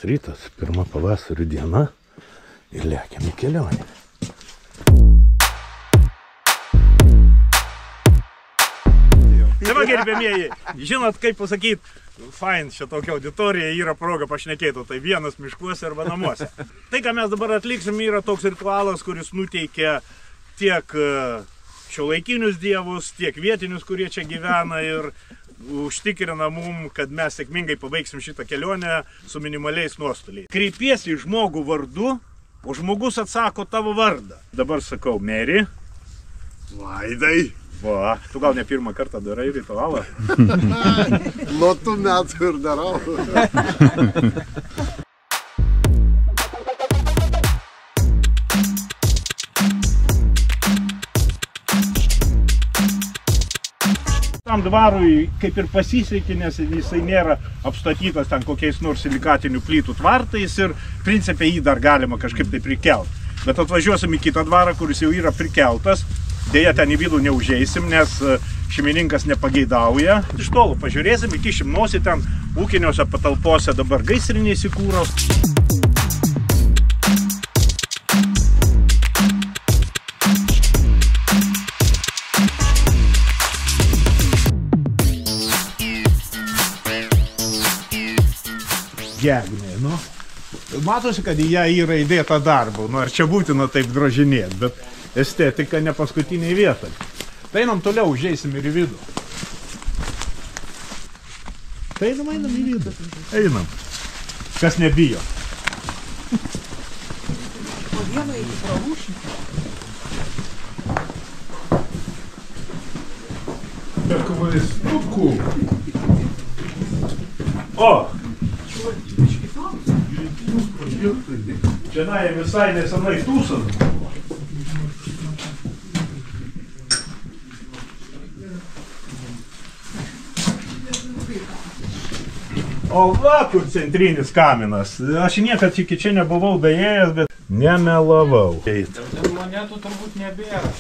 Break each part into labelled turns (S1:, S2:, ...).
S1: rytas, pirma pavasario diena ir lekiam į kelionę.
S2: Tai va, gerbėmieji, žinot, kaip pasakyti, fain, čia tokia auditorija, yra proga pašnekėti, tai vienas miškuose arba namuose. Tai, ką mes dabar atliksim, yra toks ritualas, kuris nuteikia tiek šiuolaikinius dievus, tiek vietinius, kurie čia gyvena ir užtikrina mum, kad mes sėkmingai pabaigsim šitą kelionę su minimaliais nuostoliais. Kreipiesi į žmogų vardu, o žmogus atsako tavo vardą. Dabar sakau, Meri, Vaidai. Va, tu gal ne pirmą kartą darai ritualą?
S3: Nuo tų metų ir darau.
S2: Tam dvarui kaip ir pasisekė, nes jisai nėra apstatytas ten kokiais nors silikatinių plytų tvartais ir principe jį dar galima kažkaip tai prikelt. Bet atvažiuosim į kitą dvarą, kuris jau yra prikeltas. Deja, ten į vidų neužeisim, nes šeimininkas nepageidauja. Iš tolo pažiūrėsim, įkišim nosį ten ūkiniuose patalpose dabar gaisriniai įsikūros. Gegnė, nu. Matosi, kad į ją yra įdėta darbo, nu ar čia būtina taip drožinėti, bet estetika ne paskutiniai vietai. Tai einam toliau, užeisim ir į vidų. Tai einam į vidų. Einam. Kas nebijo.
S4: Po vieną į pralūšį.
S2: Bekvaistukų. O! Čia visai nesenai tūsas buvo. O va, kur centrinis kaminas. Aš niekad iki čia nebuvau daėjęs, bet nemelavau.
S5: Monetų turbūt nebėra.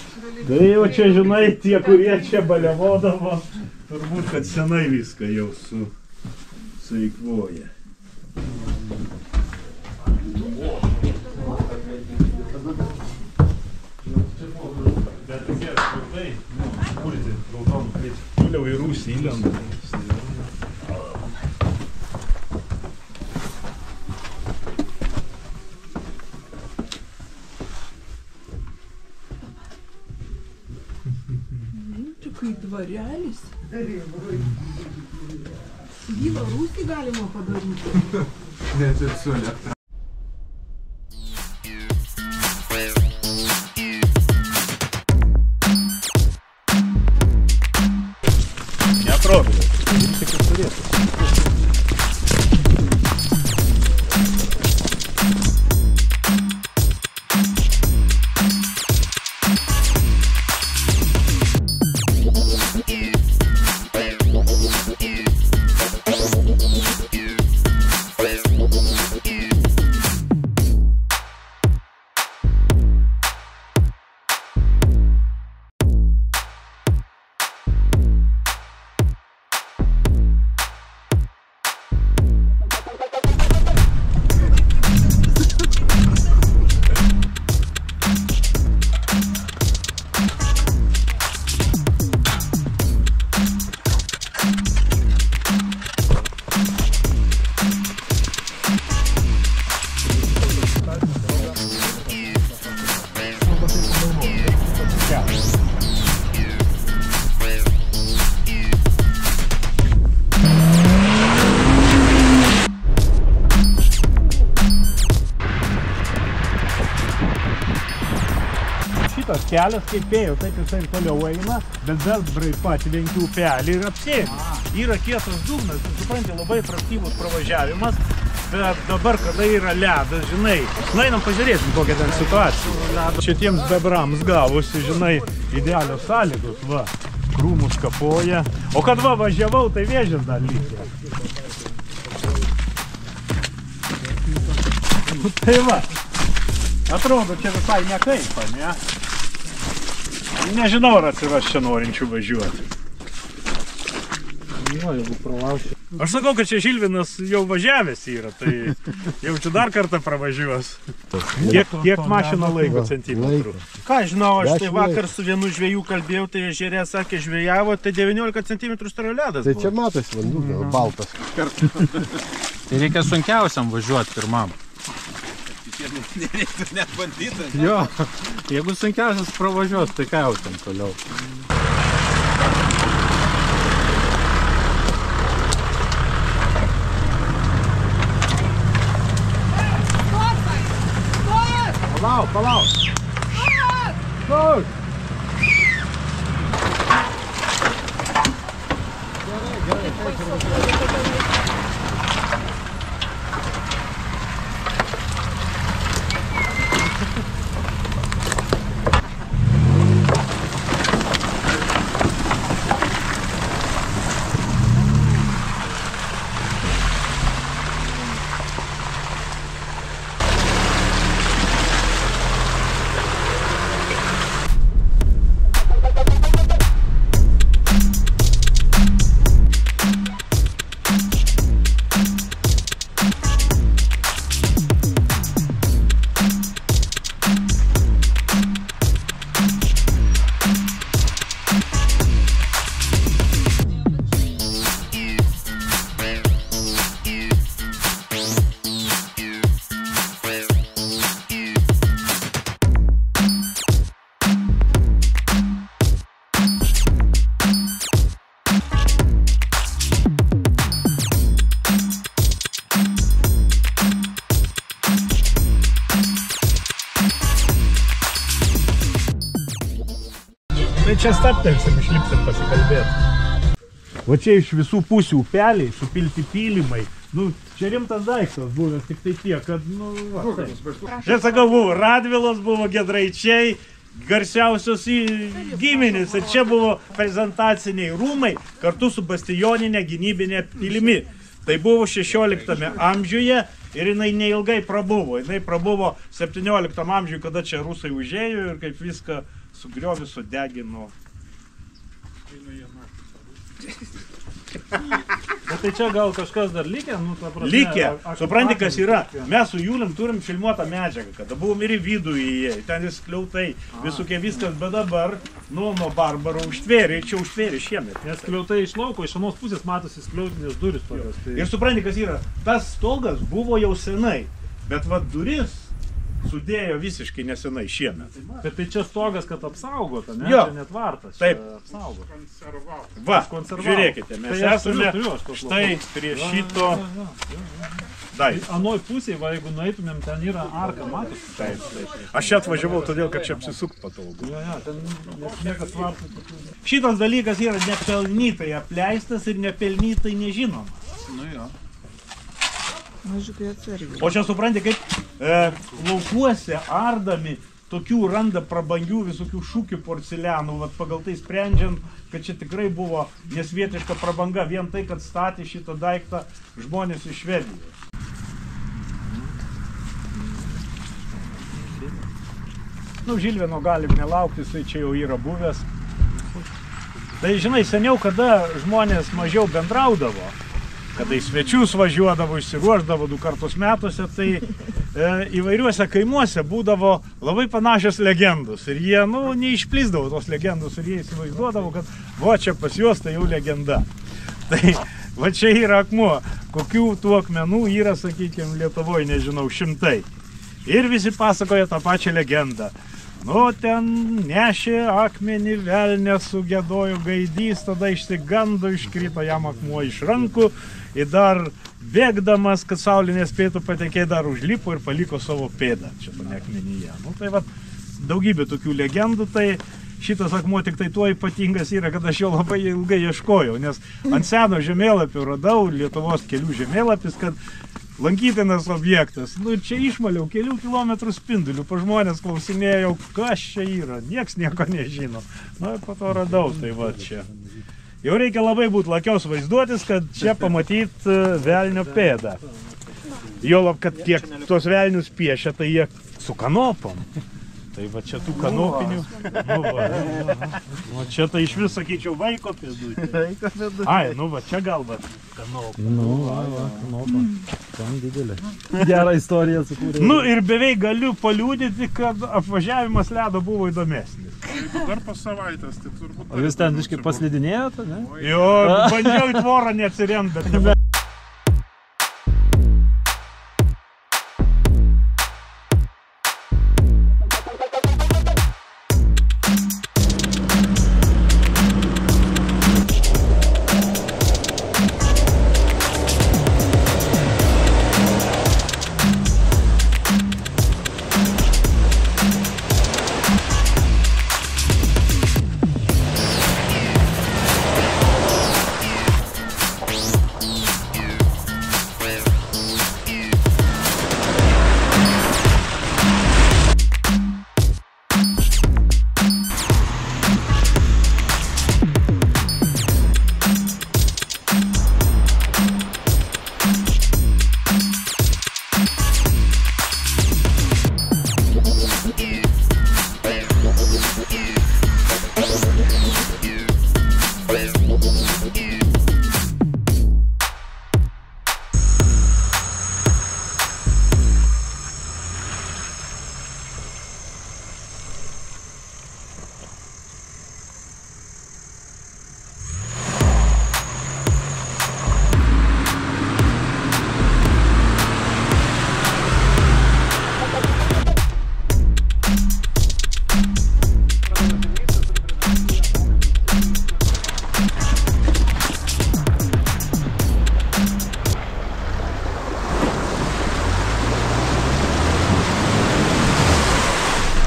S2: Tai jau čia, žinai, tie, kurie čia balevodavo, turbūt, kad senai viską jau sueikvoja. Bet tokie tvirtai, pulti, raudonų plėčių. Toliau į Rūsį įlenda.
S4: Kaip dvarelis. Gyvą Rūsį galima padaryti.
S5: Net ir su elektra.
S2: Neatrodo, tik ir turėtų. Šitas kelias, kaip ėjo, taip jisai toliau eina, bet bendrai pat lenkių upelį ir apsėmė. Yra kietas dugnas, supranti, labai praktyvus pravažiavimas, bet dabar, kada yra ledas, žinai, einam pažiūrėsim, kokia ten situacija. Šitiems bebrams gavosi, žinai, idealios sąlygos, va, krūmus kapoja. O kad va, važiavau, tai vėžės dar lygė. Tai va, atrodo, čia visai nekaipa, ne? Nežinau, ar atsiras čia norinčių važiuoti.
S5: Jo, jeigu pralauši.
S2: Aš sakau, kad čia Žilvinas jau važiavęs yra, tai jaučiu dar kartą pravažiuos. Kiek mašina laiko centimetrų?
S6: Ką žinau, aš tai vakar su vienu žvejų kalbėjau, tai ežerė sakė žvejavo, tai 19 cm storio ledas
S3: Tai
S6: buvo.
S3: čia matosi vanduo, baltas.
S5: Tai reikia sunkiausiam važiuoti pirmam.
S6: Nereiktų net bandyti.
S5: Jo, jeigu sunkiausias pravažiuos, tai ką jau ten toliau.
S2: Palauk. Stok. Tai čia staptelsim, išlipsim pasikalbėti. Va čia iš visų pusių upeliai, supilti pylimai. Nu, čia rimtas daiktas buvęs, tik tai tiek, kad, nu, va. Tai. Čia sakau, buvo Radvilos, buvo Giedraičiai, garsiausios giminės. Ir čia buvo prezentaciniai rūmai kartu su bastioninė gynybinė pilimi. Tai buvo 16 amžiuje ir jinai neilgai prabuvo. Jinai prabuvo 17 amžiuje, kada čia rusai užėjo ir kaip viską sugriovė, sudegino. Bet tai čia gal kažkas dar likę? Nu, likę. Supranti, kas yra? Mes su Julium turim filmuotą medžiagą, kada buvom ir į vidų įėję. Ten vis kliautai, visokie viskas, bet dabar nuo Barbaro užtvėrė ir čia užtvėrė šiemet.
S7: Nes kliautai iš lauko, iš anos pusės matosi skliautinės duris tokios. Tai...
S2: Ir supranti, kas yra? Tas stogas buvo jau senai, bet va duris sudėjo visiškai nesenai šiemet.
S7: Bet tai čia stogas, kad apsaugota, ne?
S2: Jo.
S7: Čia net vartas.
S2: Taip. Va,
S7: Konservavo.
S2: žiūrėkite, mes
S7: Tai aš
S2: esame
S7: turiu aš
S2: štai prie šito daikto.
S7: Anoj pusėje, va, jeigu nueitumėm, ten yra arka, matosi.
S2: Taip. Aš čia atvažiavau todėl, kad čia apsisukt patogu.
S7: Jo, ten niekas vartas.
S2: Šitas dalykas yra nepelnytai apleistas ir nepelnytai nežinomas.
S6: Nu jo.
S4: Mažiukai atsargiai.
S2: O čia supranti, kaip laukuose ardami tokių randa prabangių visokių šūkių porcelianų, vat pagal tai sprendžiant, kad čia tikrai buvo nesvietiška prabanga, vien tai, kad statė šitą daiktą žmonės iš Švedijos. Nu, Žilvino galim nelaukti, jisai čia jau yra buvęs. Tai žinai, seniau, kada žmonės mažiau bendraudavo, kada į svečius važiuodavo, išsiruošdavo 2 kartus metuose, tai įvairiuose kaimuose būdavo labai panašios legendos. Ir jie, nu, neišplisdavo tos legendos ir jie įsivaizduodavo, kad va, čia pas juos tai jau legenda. Tai va čia yra akmuo. Kokių tų akmenų yra, sakykime, Lietuvoje, nežinau, 100. Ir visi pasakoja tą pačią legendą. Nu, ten nešė akmenį, velnė sugėdojo gaidys, tada išsigando, iškrito jam akmuo iš rankų ir dar bėgdamas, kad saulė nespėtų patekėti, dar užlipo ir paliko savo pėdą čia tame akmenyje. Nu, tai va, daugybė tokių legendų, tai šitas akmuo tik tai tuo ypatingas yra, kad aš jo labai ilgai ieškojau, nes ant seno žemėlapio radau, Lietuvos kelių žemėlapis, kad lankytinas objektas. Nu, čia išmaliau kelių kilometrų spindulių, pa žmonės klausinėjau, kas čia yra, nieks nieko nežino. Na, po to radau, tai va čia. Jau reikia labai būti lakiaus vaizduotis, kad čia pamatyt velnio pėdą. Jolab, kad kiek tos velnius piešia, tai jie su kanopom. Tai va čia tų kanopinių. Nu va. O čia tai iš vis, sakyčiau, vaiko pėdutė. Ai, nu va, čia gal va kanopą.
S5: Nu, va, kanopa. Ten didelė. Gerą istoriją sukūrė.
S2: Nu ir beveik galiu paliūdyti, kad apvažiavimas ledo buvo įdomesnis.
S8: Dar po savaitės, tai turbūt...
S5: O jūs ten biškai paslidinėjote, ne?
S2: Jo, bandžiau į tvorą neatsiremti, bet ne.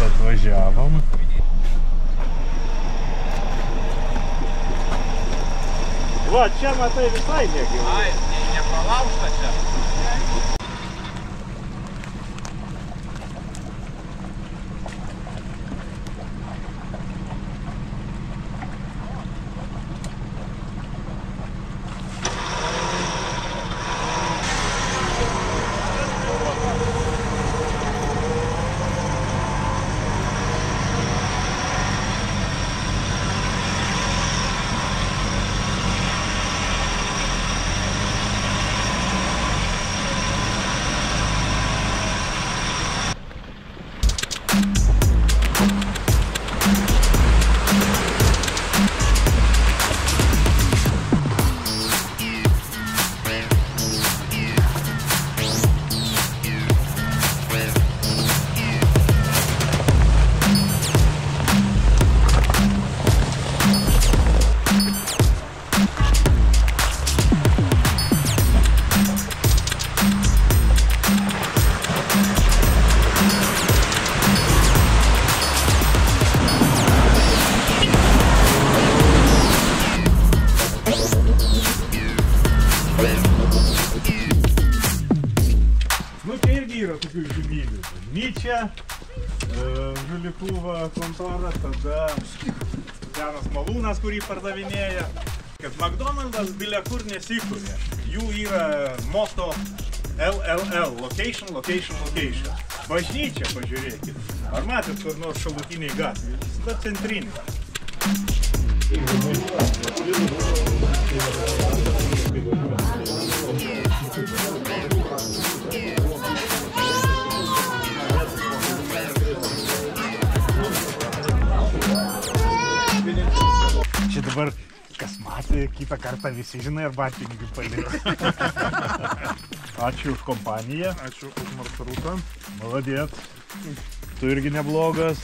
S2: Atvažiavom. Va, čia matai visai negilai.
S6: Ai, nepalaužta čia.
S2: Nyčia, Žulikuva kontora, tada senas malūnas, kurį pardavinėja. Kad McDonald's bilia kur nesikūrė. Jų yra moto LLL, location, location, location. Bažnyčia, pažiūrėkit. Ar matėt kur nors šalutiniai gatvė? Ta centrinė. Čia dabar, kas matė, kitą kartą visi žinai, ar batpinigių paliko. Ačiū už kompaniją.
S8: Ačiū už maršrutą.
S2: Maladėt. Tu irgi neblogas.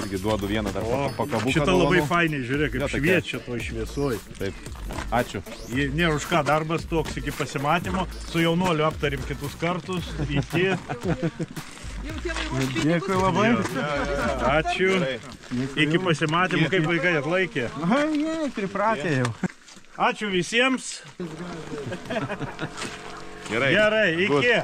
S9: Irgi duodu vieną dar pakabuką.
S2: Šitą labai fainiai, žiūrėk, kaip šviečia toj šviesoj.
S9: Taip, ačiū.
S2: Nėra už ką darbas toks iki pasimatymo. Su jaunuoliu aptarim kitus kartus. Iki.
S6: Dėkui labai.
S2: Ačiū. Iki pasimatymų, kaip vaikai atlaikė.
S6: Ai, pripratė jau.
S2: Ačiū visiems.
S9: Gerai.
S2: Gerai, iki.